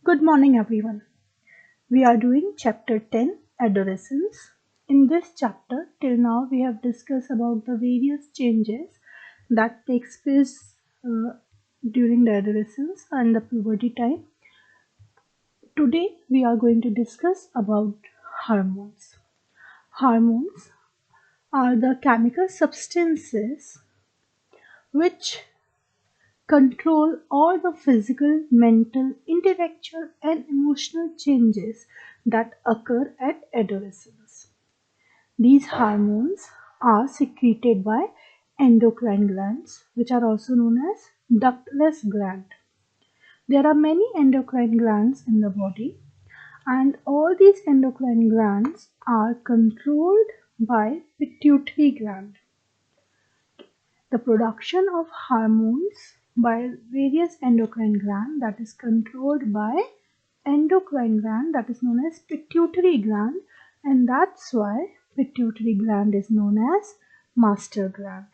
Good morning, everyone. We are doing chapter 10, Adolescence. In this chapter, till now, we have discussed about the various changes that takes place during the adolescence and the puberty time. Today, we are going to discuss about hormones. Hormones are the chemical substances which control all the physical, mental, intellectual, and emotional changes that occur at adolescence. These hormones are secreted by endocrine glands, which are also known as ductless gland. There are many endocrine glands in the body, and all these endocrine glands are controlled by pituitary gland. The production of hormones by various endocrine gland that is controlled by endocrine gland that is known as pituitary gland, and that's why pituitary gland is known as master gland.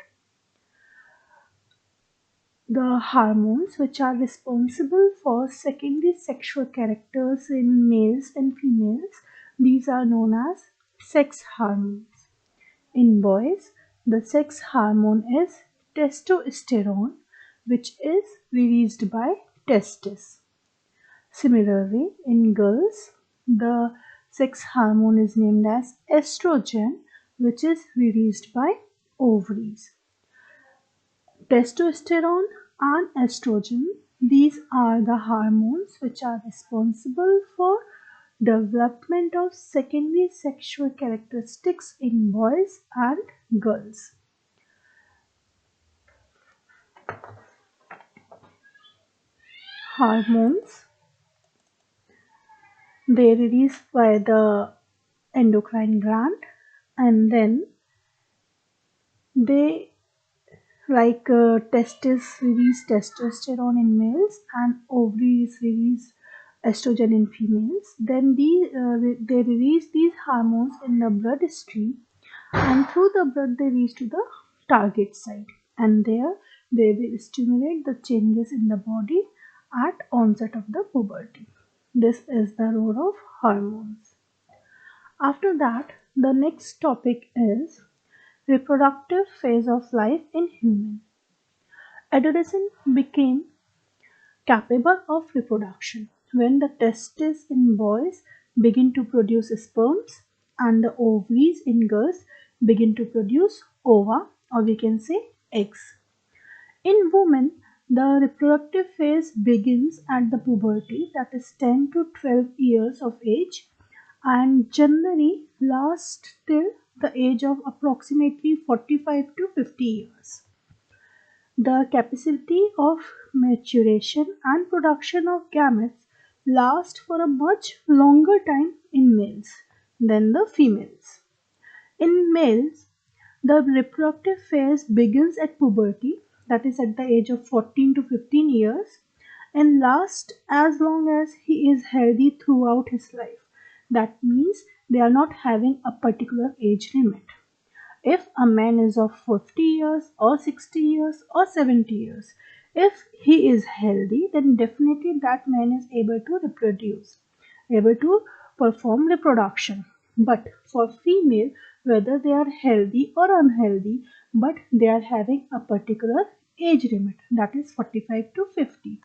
The hormones which are responsible for secondary sexual characters in males and females, these are known as sex hormones. In boys, the sex hormone is testosterone, which is released by testes. Similarly, in girls, the sex hormone is named as estrogen, which is released by ovaries. Testosterone and estrogen, these are the hormones which are responsible for development of secondary sexual characteristics in boys and girls. Hormones, they release by the endocrine gland, and then they testes release testosterone in males and ovaries release estrogen in females. Then they release these hormones in the bloodstream, and through the blood they reach to the target site, and there they will stimulate the changes in the body at onset of the puberty. This is the role of hormones. After that, the next topic is reproductive phase of life in human. Adolescence became capable of reproduction when the testes in boys begin to produce sperms and the ovaries in girls begin to produce ova, or we can say eggs. In women, the reproductive phase begins at the puberty, that is 10 to 12 years of age, and generally lasts till the age of approximately 45 to 50 years. The capacity of maturation and production of gametes last for a much longer time in males than the females. In males, the reproductive phase begins at puberty, that is at the age of 14 to 15 years, and lasts as long as he is healthy throughout his life. That means they are not having a particular age limit. If a man is of 50 years or 60 years or 70 years, if he is healthy, then definitely that man is able to reproduce, able to perform reproduction. But for female, whether they are healthy or unhealthy, but they are having a particular age limit, that is 45 to 50.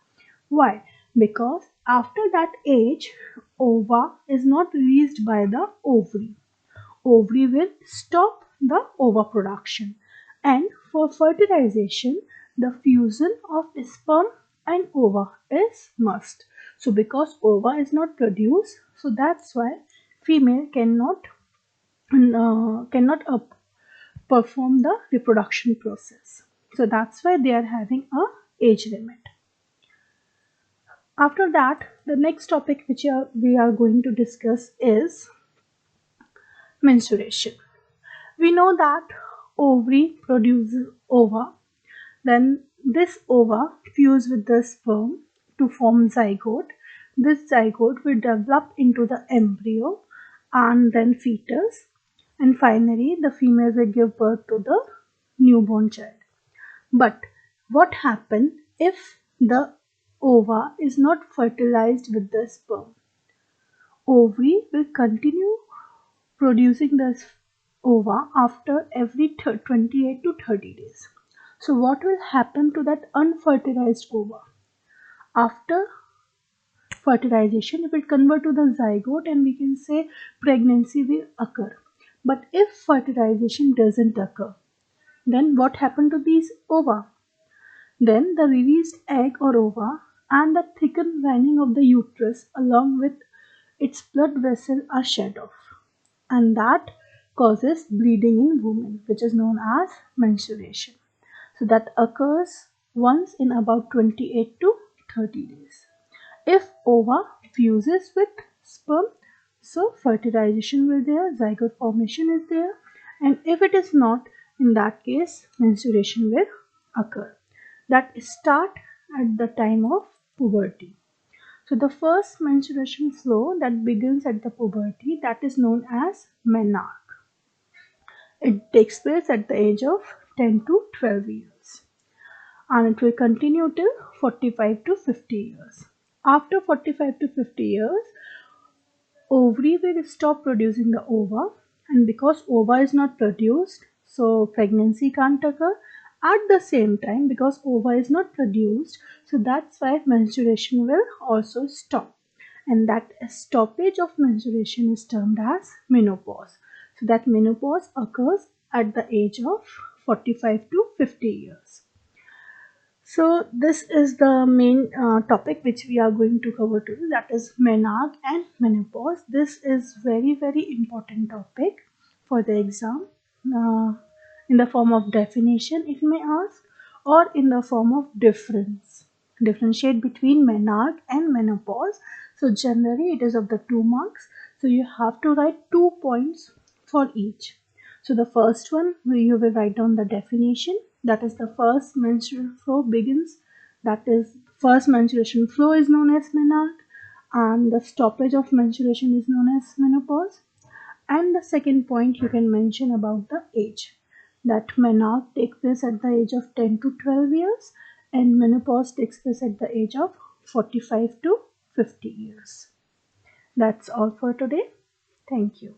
Why? Because after that age, ova is not released by the ovary. Ovary will stop the overproduction, and for fertilization the fusion of sperm and ova is must. So because ova is not produced, so that's why female cannot perform the reproduction process. So that's why they are having a age limit. After that, the next topic which we are going to discuss is menstruation. We know that ovary produces ova, then this ova fuse with the sperm to form zygote. This zygote will develop into the embryo and then fetus, and finally the female will give birth to the newborn child. But what happens if the ova is not fertilized with the sperm. Ovary will continue producing the ova after every 28 to 30 days. So what will happen to that unfertilized ova? After fertilization, it will convert to the zygote and we can say pregnancy will occur. But if fertilization doesn't occur, then what happened to these ova? Then the released egg or ova and the thickened lining of the uterus along with its blood vessel are shed off, and that causes bleeding in women, which is known as menstruation. So that occurs once in about 28 to 30 days. If ova fuses with sperm, so fertilization will there, zygote formation is there, and if it is not, in that case menstruation will occur. That start at the time of puberty. So the first menstruation flow that begins at the puberty, that is known as menarche. It takes place at the age of 10 to 12 years and it will continue till 45 to 50 years. After 45 to 50 years, ovary will stop producing the ova, and because ova is not produced, so pregnancy can't occur. At the same time, because ova is not produced, so that's why menstruation will also stop, and that stoppage of menstruation is termed as menopause. So that menopause occurs at the age of 45 to 50 years. So this is the main topic which we are going to cover today, that is menarche and menopause. This is very important topic for the exam, uh, in the form of definition it may ask, or in the form of differentiate between menarche and menopause. So generally it is of the 2 marks, so you have to write 2 points for each. So the first one, you will write down the definition, that is the first menstrual flow begins, that is first menstruation flow is known as menarche, and the stoppage of menstruation is known as menopause. And the second point you can mention about the age, that menarche takes place at the age of 10 to 12 years and menopause takes place at the age of 45 to 50 years. That's all for today. Thank you.